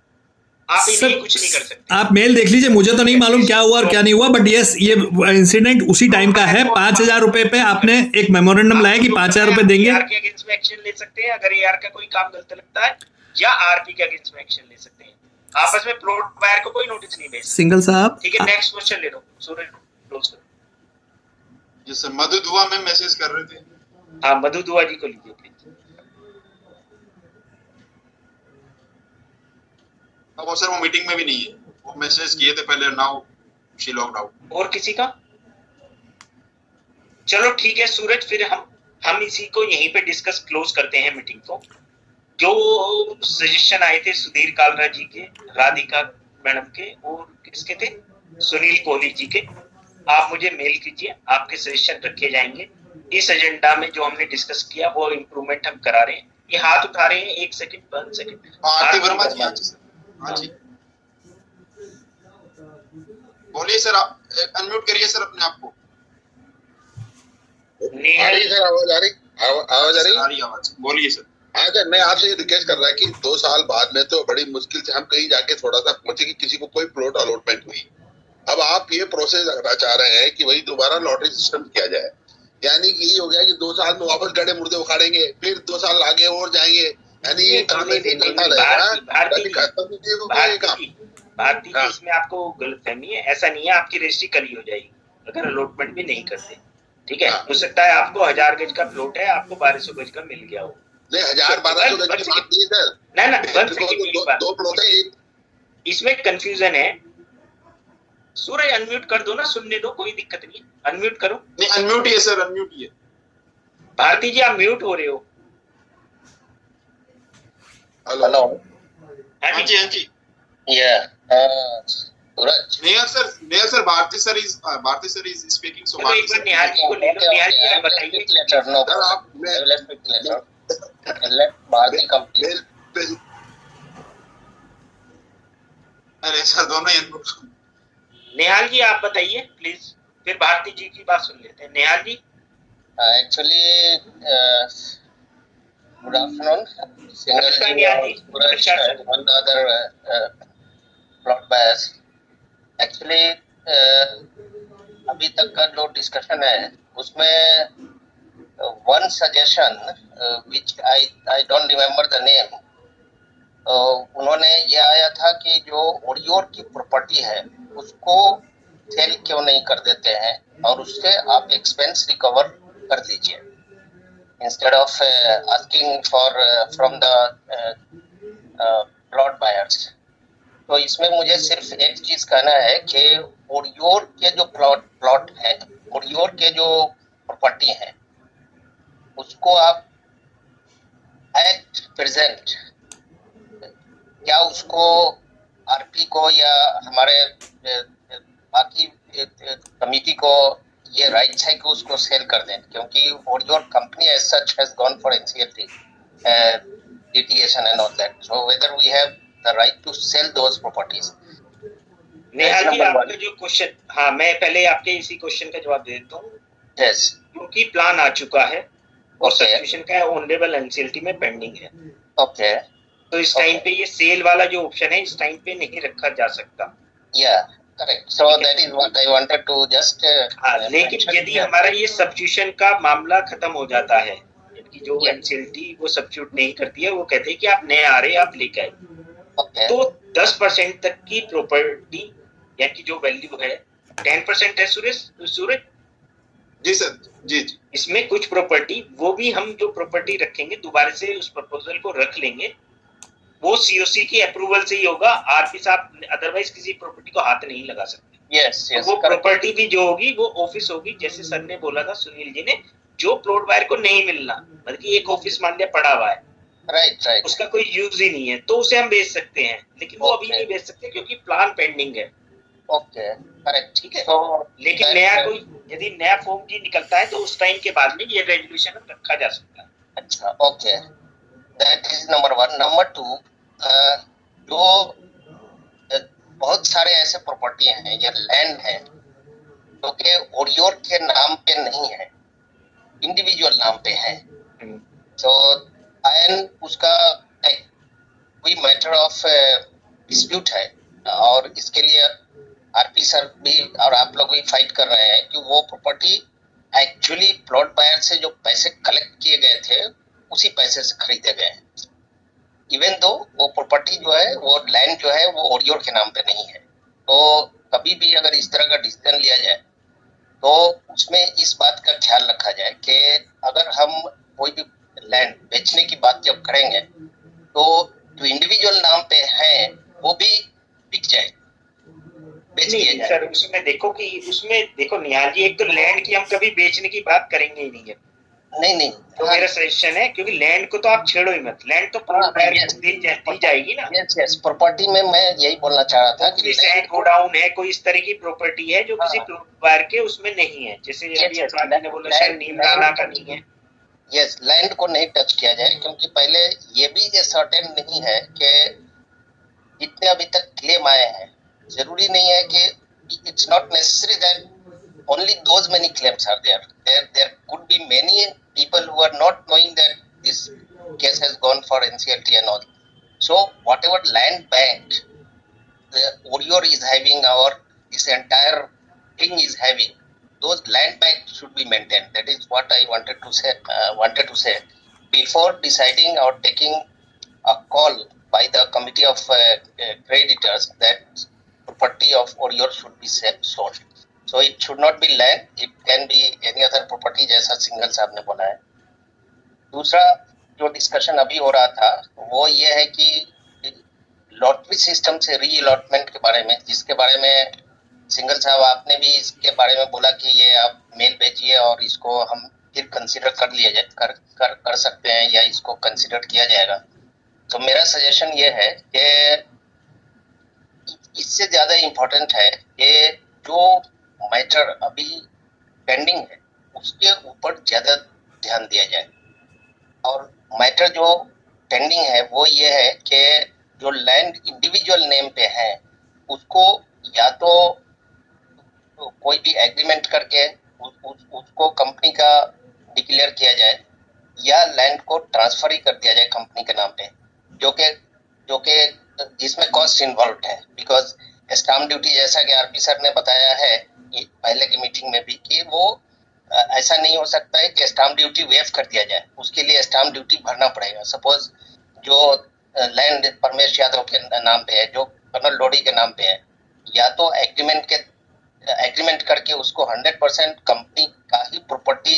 A: आप इन्हें कुछ नहीं कर सकते।
G: आप मेल देख लीजिए, मुझे तो नहीं मालूम क्या हुआ और क्या नहीं हुआ, बट यस ये इंसिडेंट उसी टाइम का है। 5,000 रुपए पे आपने एक मेमोरेंडम लाया कि 5,000 रुपए देंगे।
A: AR के अगेंस्ट में एक्शन ले सकते हैं अगर AR का कोई काम गलत लगता है, या आरपी के अगेंस्ट में एक्शन ले सकते हैं। आपस में प्लॉट बायर को कोई नोटिस नहीं भेज।
G: सिंघल साहब
A: ठीक है, नेक्स्ट क्वेश्चन ले लो। सूरज क्लोज करो।
C: जी सर, मधु दुआ में मैसेज कर रहे थे।
A: हाँ मधु दुआ जी को लीजिए प्लीज।
C: अब सर वो मीटिंग में भी नहीं है, वो मैसेज किए थे पहले, नाउ शी लॉग्ड आउट।
A: और किसी का? चलो ठीक है सूरज, फिर हम इसी को यहीं पे डिस्कस क्लोज करते हैं मीटिंग को। जो सजेशन आए थे सुधीर कालरा जी के, राधिका मैडम के और किसके थे, सुनील कोहली जी के, आप मुझे मेल कीजिए, आपके सजेशन रखे जाएंगे। इस एजेंडा में जो हमने डिस्कस किया वो इम्प्रूवमेंट हम करा रहे हैं। ये हाथ उठा रहे हैं, 1 सेकंड 1 सेकंड।
C: आरती वर्मा जी, हाँ जी बोलिए सर, आप अनम्यूट करिए सर अपने आप को।
A: सर
I: आवाज आ रही
C: आवाज बोलिए सर।
I: हाँ सर, मैं आपसे ये रिक्वेस्ट कर रहा है कि 2 साल बाद में तो बड़ी मुश्किल से हम कहीं जाके थोड़ा सा पहुंचे कि किसी को कोई प्लॉट अलॉटमेंट हुई। अब आप ये प्रोसेस रखना चाह रहे हैं कि वही दोबारा लॉटरी सिस्टम किया जाए, यानी कि यही हो गया कि 2 साल में वापस गड़े मुर्दे उखाड़ेंगे, फिर 2 साल आगे और जाएंगे, यानी ये काम ही नहीं चलता रहेगा।
A: भारती जी इसमें आपको गलतफहमी है, ऐसा नहीं है। आपकी रजिस्ट्री कल ही हो जाएगी अगर अलॉटमेंट भी नहीं करते। ठीक है, हो सकता है आपको 1000 गज का प्लॉट है, आपको 1200 गज का मिल गया हो।
I: नहीं 1000-1200 गज की बात नहीं है सर,
A: ना
I: 2 प्लॉट है,
A: इसमें कंफ्यूजन है। सूरज अनम्यूट कर दो ना, सुनने दो, कोई दिक्कत नहीं है, अनम्यूट करो।
C: नहीं अनम्यूट ही है सर, अनम्यूट ही है।
A: भारती जी आप म्यूट हो रहे हो।
I: हेलो
C: हाँ जी हाँ जी
I: Suraj
C: Neha sir Bharti sir is speaking. So
A: एक बार निहाल जी को ले लो। निहाल जी आप बताइए
I: सर, आप भारती कंपनी।
C: अरे सर दोनों ही अनम्यूट।
A: निहाल जी आप बताइए प्लीज, फिर भारती जी की बात सुन लेते हैं। Nihal ji
I: actually good afternoon plot buyers. Actually अभी तक का जो डिस्कशन है उसमें one suggestion which I don't remember the name, उन्होंने ये आया था कि जो ओडियोर की प्रॉपर्टी है उसको सेल क्यों नहीं कर देते हैं और उससे आप एक्सपेंस रिकवर कर लीजिए instead of asking for from the plot buyers. तो इसमें मुझे सिर्फ एक चीज कहना है कि ओडियोर के जो प्लॉट है, ओडियोर के जो प्रॉपर्टी है उसको आप एट प्रेजेंट क्या उसको आरपी को या हमारे बाकी कमिटी को ये राइट है कि उसको सेल कर दें, क्योंकि ओडियोर company as such has gone for NCLT litigation and all that, so whether we have the right to sell those properties.
A: Neha ji आपका जो क्वेश्चन, हाँ मैं पहले आपके इसी क्वेश्चन का जवाब दे देता हूँ।
I: Yes.
A: क्योंकि प्लान आ चुका है और
I: Okay.
A: सब्स्टिट्यूशन का ऑनरेबल एनसीएलटी में पेंडिंग है।
I: Okay.
A: तो इस टाइम पे ये सेल वाला जो ऑप्शन है इस टाइम पे नहीं रखा जा सकता।
I: Yeah, correct. So that is what I wanted to just.
A: हाँ, लेकिन यदि हमारा ये सब्स्टिट्यूशन का मामला खत्म हो जाता है, कि जो एनसीएलटी वो सब्स्टिट्यूट नहीं करती है, वो कहते हैं कि आप नए आ रहे आप लेके आए,
I: Okay.
A: तो 10% तक की प्रॉपर्टी यानी कि जो वैल्यू है 10% है सूरज
C: जी सर, जी जी।
A: इसमें कुछ प्रॉपर्टी, वो भी हम जो प्रॉपर्टी रखेंगे दोबारा से उस प्रपोजल को रख लेंगे, वो सीओसी की अप्रूवल से ही होगा। आरपी साहब अदरवाइज किसी प्रॉपर्टी को हाथ नहीं लगा सकते।
I: यस
A: तो वो प्रॉपर्टी भी जो होगी वो ऑफिस होगी, जैसे सर ने बोला था, सुनील जी ने, जो प्लॉट बायर को नहीं मिलना, मतलब कि एक ऑफिस मान लिया पड़ा हुआ है,
I: राइट राइट,
A: उसका कोई यूज ही नहीं है, तो उसे हम बेच सकते हैं, लेकिन वो अभी नहीं बेच सकते क्योंकि प्लान पेंडिंग है।
I: ओके करेक्ट,
A: ठीक है।
I: तो
A: लेकिन नया कोई यदि नया फॉर्म जी निकलता है तो उस टाइम के बाद में ये रेजोल्यूशन रखा जा सकता है।
I: अच्छा, okay, that is number 1। Number 2, जो बहुत सारे ऐसे प्रॉपर्टी हैं या लैंड है जो कि ओडियोर के नाम पे नहीं है, इंडिविजुअल नाम पे है, तो एंड उसका कोई मैटर ऑफ डिस्प्यूट है, और इसके लिए आरपी सर भी और आप लोग भी फाइट कर रहे हैं कि वो प्रॉपर्टी एक्चुअली प्लॉट बायर से जो पैसे कलेक्ट किए गए थे उसी पैसे से खरीदे गए हैं, इवन दो वो प्रॉपर्टी जो है, वो लैंड जो है, वो ओडियोर के नाम पे नहीं है। तो कभी भी अगर इस तरह का डिसीजन लिया जाए तो उसमें इस बात का ख्याल रखा जाए कि अगर हम कोई भी लैंड बेचने की बात जब करेंगे तो जो इंडिविजुअल नाम पे है वो भी बिक जाए, बेच दिया
A: नहीं
I: जाए।
A: सर, उसमें देखो कि उसमें देखो निहाल जी, एक तो लैंड की हम कभी बेचने की बात करेंगे ही नहीं है।
I: नहीं
A: तो मेरा सजेशन है, क्योंकि लैंड को तो आप छेड़ो ही मत, लैंड तो प्लॉट बायर को दी जाएगी ना।
I: यस, प्रॉपर्टी में मैं यही बोलना चाह रहा था कि
A: लैंड गोडाउन है, कोई इस तरह की प्रॉपर्टी है जो किसी प्लॉट बायर के उसमें नहीं है, जैसे अभी असाद ने बोला शायद नीमराना का नहीं है।
I: यस, लैंड को नहीं टच किया जाए, क्योंकि पहले ये भी ये सर्टेन नहीं है कि जितने अभी तक क्लेम आए हैं, जरूरी नहीं है कि it's not necessary that only those many claims are there. There could be many people who are not knowing that this case has gone for NCLT and all. So whatever land bank the ODIOR is having or this entire thing is having, those land banks should be maintained. That is what I wanted to say before deciding or taking a call by the committee of creditors that property of ODIOR should be sold. So it should not be land, it can be any other property, जैसा सिंघल साहब ने बोला है। दूसरा जो discussion अभी हो रहा था वो ये है कि लॉटरी सिस्टम से री अलॉटमेंट के बारे में, जिसके बारे में सिंघल साहब आपने भी इसके बारे में बोला कि ये आप मेल भेजिए और इसको हम फिर कंसीडर कर लिया जाए कर सकते हैं या इसको कंसीडर किया जाएगा। तो मेरा सजेशन ये है कि इससे ज़्यादा इम्पोर्टेंट है कि जो मैटर अभी पेंडिंग है उसके ऊपर ज़्यादा ध्यान दिया जाए, और मैटर जो पेंडिंग है वो ये है कि जो लैंड इंडिविजुअल नेम पे है उसको या तो कोई भी एग्रीमेंट करके उसको कंपनी का डिक्लेयर किया जाए या लैंड को ट्रांसफर ही कर दिया जाए कंपनी के नाम पे, जो कि जिसमें कॉस्ट इन्वॉल्व है। बिकॉज स्टाम्प ड्यूटी, जैसा कि आरपी सर ने बताया है पहले की मीटिंग में भी, कि वो ऐसा नहीं हो सकता है कि स्टाम्प ड्यूटी वेव कर दिया जाए, उसके लिए स्टाम्प ड्यूटी भरना पड़ेगा। सपोज जो लैंड परमेश यादव के नाम पे है, जो कर्नल डोडी के नाम पे है, या तो एग्रीमेंट करके उसको 100% कंपनी का ही प्रॉपर्टी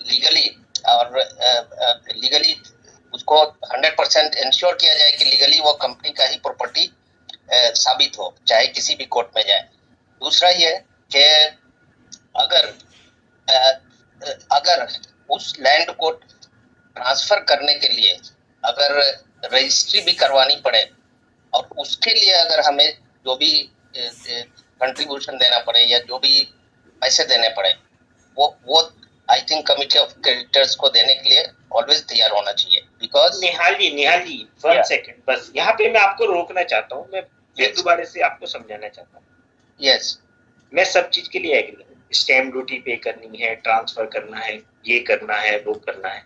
I: लीगली उसको 100% इंश्योर किया जाए कि लीगली वो कंपनी का ही प्रॉपर्टी साबित हो, चाहे किसी भी कोर्ट में जाए। दूसरा ये कि अगर उस लैंड को ट्रांसफर करने के लिए अगर रजिस्ट्री भी करवानी पड़े और उसके लिए अगर हमें जो भी कंट्रीब्यूशन देना पड़े या जो भी पैसे देने पड़े, वो I think committee of creditors को देने के लिए ऑलवेज तैयार होना चाहिए। बिकॉज
A: निहाल जी 1 सेकंड बस, यहाँ पे मैं आपको रोकना चाहता हूँ, मैं फिर दोबारा से आपको समझाना चाहता हूँ।
I: यस,
A: मैं सब चीज के लिए एग्री हूँ, स्टैम्प ड्यूटी पे करनी है, ट्रांसफर करना है, ये करना है, वो करना है।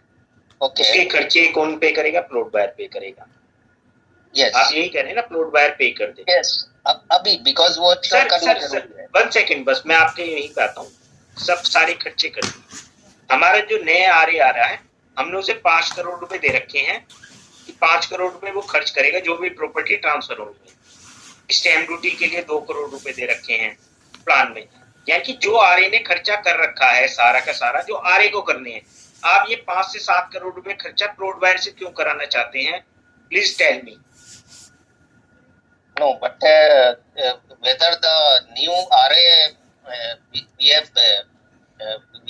A: उसके खर्चे कौन पे करेगा? प्लॉट बायर पे करेगा। आप यही कह रहे हैं ना, प्लॉट बायर पे कर दे।
I: अभी बिकॉज वो
A: सर 1 सेकंड बस, मैं आपके यही कहता हूँ, सब सारे खर्चे कर दिए। हमारा जो नया आरए आ रहा है, हमने उसे 5 करोड़ रुपए दे रखे हैं कि 5 करोड़ रुपए वो खर्च करेगा जो भी प्रॉपर्टी ट्रांसफर होगी। स्टैम्प ड्यूटी के लिए 2 करोड़ रुपए दे रखे हैं प्लान में। यानी कि जो आरए ने खर्चा कर रखा है सारा का सारा, जो आरए को करने हैं, आप ये 5 से 7 करोड़ रुपए खर्चा प्लॉट बायर से क्यों कराना चाहते हैं? Please tell me.
I: No, but whether the new RA, we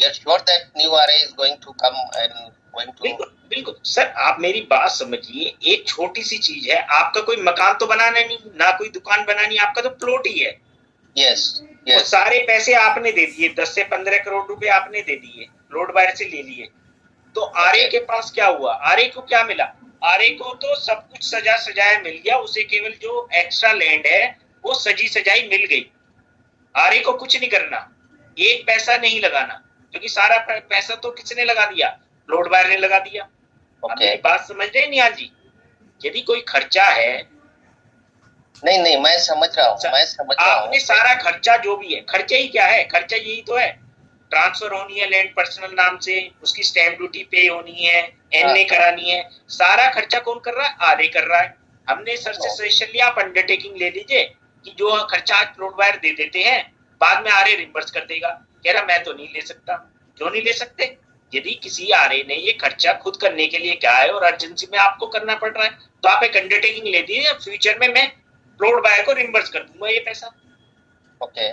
I: are sure that new RA is going to come and going to.
A: बिल्कुल बिल्कुल सर, आप मेरी बात समझिए। एक छोटी सी चीज है, आपका कोई मकान तो बनाना नहीं, ना कोई दुकान बनानी, आपका तो प्लॉट ही है।
I: Yes,
A: yes. और सारे पैसे आपने दे दिए, 10 से 15 करोड़ रुपए आपने दे दिए, प्लॉट बायर से ले लिए। तो आरए के पास क्या हुआ? आरए को क्या मिला? आरए को तो सब कुछ सजा सजाया मिल गया, उसे केवल जो एक्स्ट्रा लैंड है वो सजी सजाई मिल गई। आरए को कुछ नहीं करना, एक पैसा नहीं लगाना, क्योंकि सारा पैसा तो किसने लगा दिया? प्लॉट बायर ने लगा दिया। मेरी बात समझ रहे हैं निहाल जी? यदि कोई खर्चा है,
I: नहीं मैं समझ रहा हूँ,
A: आपने सारा खर्चा जो भी है, खर्चा ही क्या है? खर्चा यही तो है, ट्रांसफर होनी है लैंड पर्सनल नाम से, उसकी स्टैंप ड्यूटी पे होनी है, एनए करानी है, सारा खर्चा कौन कर रहा है? आरए कर रहा है। हमने सर से सजेशन लिया, आप अंडरटेकिंग ले लीजिए कि जो खर्चा आज प्लॉट बायर दे देते हैं, बाद में आरए रिम्बर्स कर देगा। कह रहा मैं तो नहीं ले सकता। क्यों नहीं ले सकते? यदि किसी आरए ने ये खर्चा खुद करने के लिए क्या है और अर्जेंसी में आपको करना पड़ रहा है, तो आप एक अंडरटेकिंग ले दीजिए, फ्यूचर में मैं प्लॉट बायर को रिम्बर्स कर दूंगा ये पैसा।
I: ओके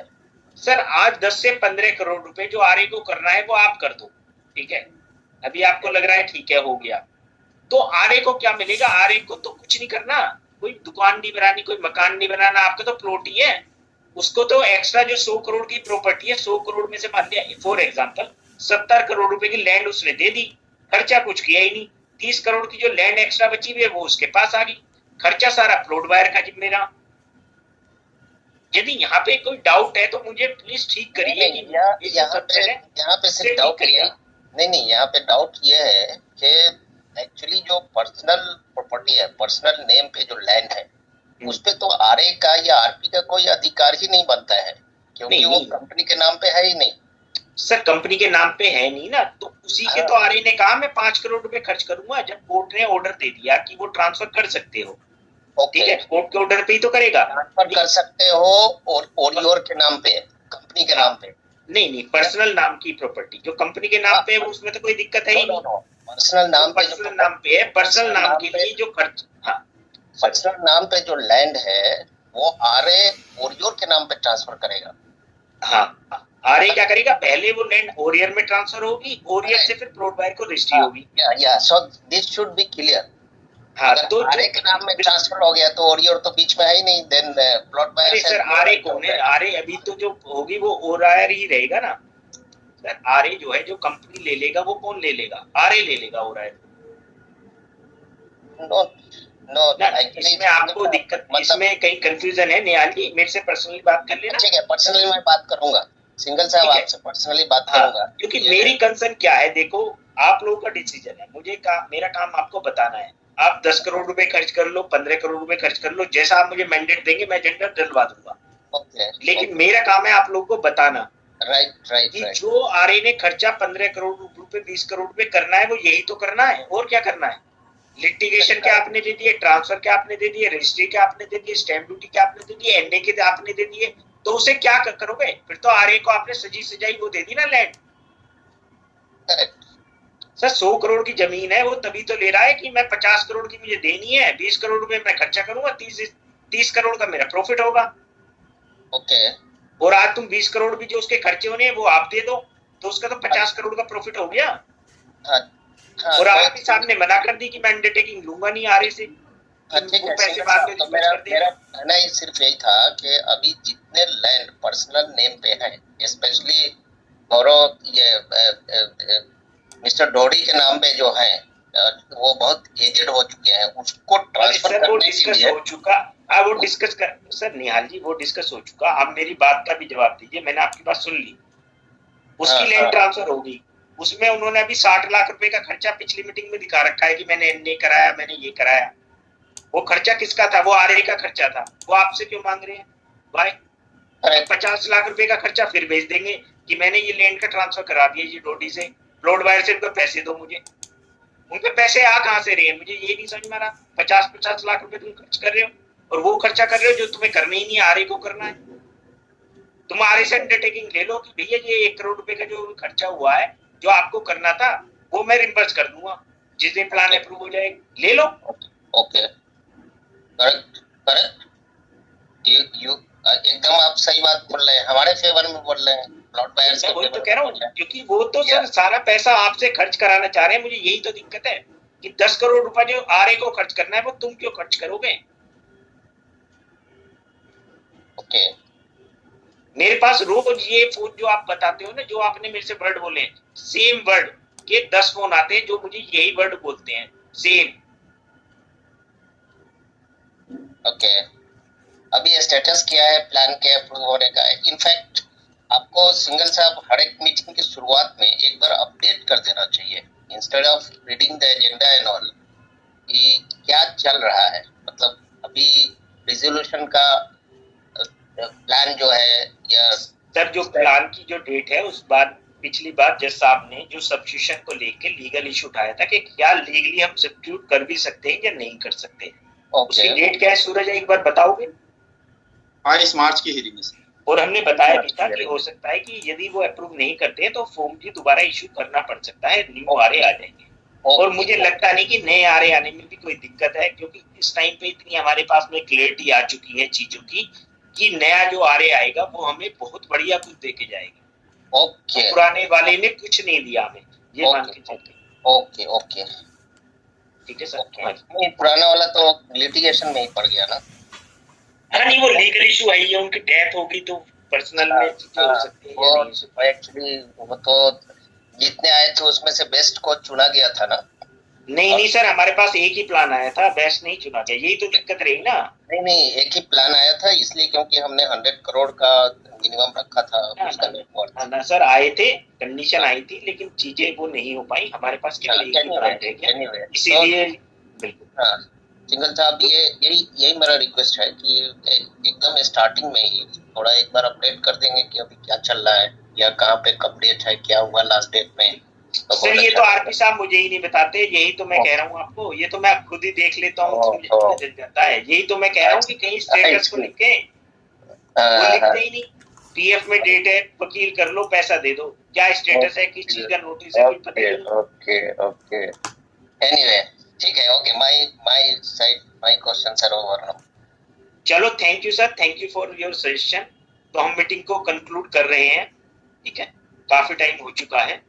A: सर, आज 10 से 15 करोड़ रुपए जो आरए को करना है वो आप कर दो, ठीक है? अभी आपको लग रहा है ठीक है हो गया, तो आरए को क्या मिलेगा? आरए को तो कुछ नहीं करना, कोई दुकान नहीं बनानी, कोई मकान नहीं बनाना, आपका तो प्लॉट ही है। उसको तो एक्स्ट्रा जो 100 करोड़ की प्रॉपर्टी है, 100 करोड़ में से मान लिया फॉर एग्जांपल 70 करोड़ रुपए की लैंड उसने दे दी, खर्चा कुछ किया ही नहीं। 30 करोड़ की जो लैंड एक्स्ट्रा बची हुई है वो उसके पास आ गई, खर्चा सारा प्लॉट बायर का जिम्मेदार। यदि यहाँ पे कोई डाउट है तो मुझे प्लीज ठीक करिए।
I: यहाँ पे सिर्फ डाउट नहीं, यहाँ पे डाउट ये है कि एक्चुअली जो पर्सनल प्रॉपर्टी है, पर्सनल नेम पे जो लैंड है, उस पे तो आरए का या आरपी का कोई अधिकार ही नहीं बनता है, क्योंकि वो कंपनी के नाम पे है ही नहीं।
A: सर, कंपनी के नाम पे है नहीं ना, तो उसी के तो आरए ने कहा मैं 5 करोड़ रुपए खर्च करूंगा, जब कोर्ट ने ऑर्डर दे दिया कि वो ट्रांसफर कर सकते हो। ठीक है, कोर्ट के ऑर्डर पे ही तो करेगा।
I: ट्रांसफर कर सकते हो और ओरियोर के नाम पे, कंपनी के नाम पे
A: नहीं, पर्सनल नाम की प्रॉपर्टी जो कंपनी के नाम पे है उसमें तो कोई दिक्कत है ही नहीं।
I: पर्सनल नाम पे,
A: पर्सनल नाम पे है, पर्सनल नाम के लिए जो खर्च, हाँ,
I: पर्सनल नाम पे जो लैंड है वो आरए ओरियोर के नाम पे ट्रांसफर करेगा।
A: हाँ, आरए क्या करेगा? पहले वो लैंड ओरियर में ट्रांसफर होगी, ओरियर से फिर प्लॉट बायर को रजिस्ट्री होगी।
I: So this should be clear.
A: हाँ, तो
I: आरए के नाम में ट्रांसफर हो गया तो ओरियर तो बीच में है ही नहीं, then plot buyer.
A: Sir, RA कौन है? आरए अभी तो जो होगी वो ओरियर ही रहेगा ना सर। आरए जो है, जो कंपनी ले लेगा वो कौन ले लेगा? आरए ले लेगा ओरियर।
I: नो,
A: इसमें आपको दिक्कत, इसमें कहीं कंफ्यूजन है निहाल जी, मेरे से पर्सनली बात कर लेना।
I: ठीक है, पर्सनली मैं बात करूंगा, सिंगल साहब आपसे पर्सनली बात करूंगा।
A: क्योंकि मेरी कंसर्न क्या है, देखो आप लोगों का डिसीजन है, मेरा काम आपको बताना है। आप 10 करोड़ रुपए खर्च कर लो, 15 करोड़ रुपए खर्च कर लो, जैसा आप मुझे मैंडेट देंगे मैं एजेंडा डलवा दूंगा। लेकिन मेरा काम है आप लोगों को बताना
I: राइट।
A: जो आरए ने खर्चा 15 करोड़ रुपए 20 करोड़ रुपए करना है वो यही तो करना है, और क्या करना है? लिटिगेशन के आपने दे दिए, ट्रांसफर के आपने दे दिए, रजिस्ट्री के आपने दे दिए, स्टैंप ड्यूटी के आपने दे दिए, एनए के आपने दे दिए, तो उसे क्या करोगे? फिर तो आरए को आपने सजी सजाई वो दे दी ना लैंड। सर, 100 करोड़ की जमीन है, वो तभी तो ले रहा है कि मैं 50 करोड़ की मुझे देनी है, 20 करोड़ रुपए मैं खर्चा करूंगा, 30 करोड़ का मेरा प्रॉफिट होगा।
I: ओके।
A: और आज तुम 20 करोड़ भी जो उसके खर्चे होने हैं वो आप दे दो, तो उसका तो 50 करोड़ का प्रॉफिट हो गया। और आपके सामने मना कर दी कि मैं अंडरटेकिंग लूंगा नहीं आरए से।
I: ठीक है, पैसे बाद में। तो मेरा कहना ये सिर्फ यही था कि अभी जितने लैंड पर्सनल नेम पे हैं, स्पेशली गौरव ये मिस्टर डोडी के नाम पे जो है, वो बहुत एजेड हो चुके हैं, उसको ट्रांसफर करने के लिए
A: हो चुका। वो डिस्कस कर सर निहाल जी, वो डिस्कस हो चुका। आप मेरी बात का भी जवाब दीजिए, मैंने आपकी बात सुन ली। उसकी लैंड ट्रांसफर होगी, उसमें उन्होंने अभी 60 लाख रुपए का खर्चा पिछली मीटिंग में दिखा रखा है कि मैंने एनए कराया, मैंने ये कराया। वो खर्चा किसका था? वो आरए का खर्चा था। वो आपसे क्यों मांग रहे हैं भाई? 50 लाख रुपए का खर्चा फिर भेज देंगे कि मैंने ये लैंड का ट्रांसफर करा दिया जी डोडी से, प्लॉट बायर से उनको पैसे दो मुझे। उनके पैसे आ कहां से रहे हैं मुझे ये नहीं समझ में आ रहा। 50 लाख रुपए तुम खर्च कर रहे हो और वो खर्चा कर रहे हो जो तुम्हें करना ही नहीं, आरए को करना है। तुम RA से अंडरटेकिंग ले लो कि भैया ये 1 करोड़ रुपए का जो खर्चा हुआ है, जो आपको करना था, वो मैं रिम्बर्स कर दूंगा जिस दिन प्लान अप्रूव हो जाए, ले लो।
I: ओके, करेक्ट करेक्ट, यू एकदम आप सही बात बोल रहे हैं, हमारे फेवर में बोल रहे हैं, प्लॉट बायर्स के
A: वही तो
I: फेवर
A: कह रहा
I: में
A: हूँ,
I: बोल रहे हैं।
A: क्योंकि वो तो सर सारा पैसा आपसे खर्च कराना चाह रहे हैं, मुझे यही तो दिक्कत है कि 10 करोड़ रुपए जो RA को खर्च करना है वो तुम क्यों खर्च करोगे?
I: ओके,
A: मेरे पास रोज ये फोन जो आप बताते हो ना, जो आपने मेरे से वर्ड बोले हैं, सेम वर्ड के 10 फोन आते हैं जो मुझे यही वर्ड बोलते हैं, सेम।
I: ओके, अभी स्टेटस क्या है प्लान के अप्रूव होने का है? इनफैक्ट आपको सिंगल साहब हर एक मीटिंग की शुरुआत में एक बार अपडेट कर देना चाहिए, instead of reading the agenda and all, कि क्या चल रहा है, मतलब अभी रिजोल्यूशन का प्लान जो है, या
A: सर जो प्लान की जो डेट है, उस बार पिछली बार जज साहब ने जो सब्स्टिट्यूशन को लेके लीगल इशू उठाया था कि क्या लीगली हम सब्स्टिट्यूट कर भी सकते हैं या नहीं कर सकते, उसकी डेट क्या है सूरज, एक बार बताओगे?
C: 22 मार्च की हियरिंग है।
A: और हमने बताया भी था कि हो सकता है कि यदि वो अप्रूव नहीं करते हैं तो फॉर्म भी दोबारा इशू करना पड़ सकता है, न्यू RA आ जाएंगे। और मुझे लगता नहीं कि नए RA आने में भी कोई दिक्कत है, क्योंकि इस टाइम पे इतनी हमारे पास में क्लियरिटी आ चुकी है चीजों की कि नया जो RA आएगा वो हमें बहुत बढ़िया कुछ दे के जाएगा।
I: ओके,
A: पुराने वाले ने कुछ नहीं दिया हमें, ये मान के चलते।
I: ओके ओके,
A: ठीक है सर।
I: नहीं पुराना वाला तो लिटिगेशन में ही पड़ गया ना।
A: हाँ नहीं, वो लीगल इशू है, ये उनकी डेथ होगी तो पर्सनल में चीजें हो सकती है।
I: वो एक्चुअली वो तो जितने आए थे उसमें से बेस्ट को चुना गया था ना।
A: नहीं सर, हमारे पास एक ही प्लान आया था, बेस्ट नहीं चुना गया, यही तो दिक्कत रही ना।
I: नहीं, एक ही प्लान आया था, इसलिए क्योंकि हमने 100 करोड़ का मिनिमम रखा था उसका नेटवर्क।
A: ना सर, आए थे, कंडीशन आई थी, लेकिन चीजें वो नहीं हो पाई, हमारे पास केवल एक ही प्लान रह गया, इसीलिए बिल्कुल।
I: हाँ सिंगल साहब, यही मेरा रिक्वेस्ट है कि एकदम स्टार्टिंग में ही थोड़ा एक बार अपडेट कर देंगे कि अभी क्या चल रहा है, या कहाँ पे कब डेट है, क्या हुआ लास्ट डेट में। तो
A: सर ये तो RP साहब मुझे ही नहीं बताते, यही तो मैं कह रहा हूँ आपको, ये तो मैं खुद ही देख लेता हूँ, मुझे पता चल जाता है। यही तो मैं कह रहा हूँ कि कहीं स्टेटस को लिखे, वो लिखते ही नहीं। PF में डेट है, वकील कर लो, पैसा दे दो, क्या स्टेटस है, किस चीज का नोटिस है, कोई पता नहीं।
I: ओके एनीवे, ठीक है, okay, my side, my questions are over now.
A: चलो, thank you sir, thank you for your suggestion. तो हम मीटिंग को कंक्लूड कर रहे हैं, ठीक है, काफी टाइम हो चुका है।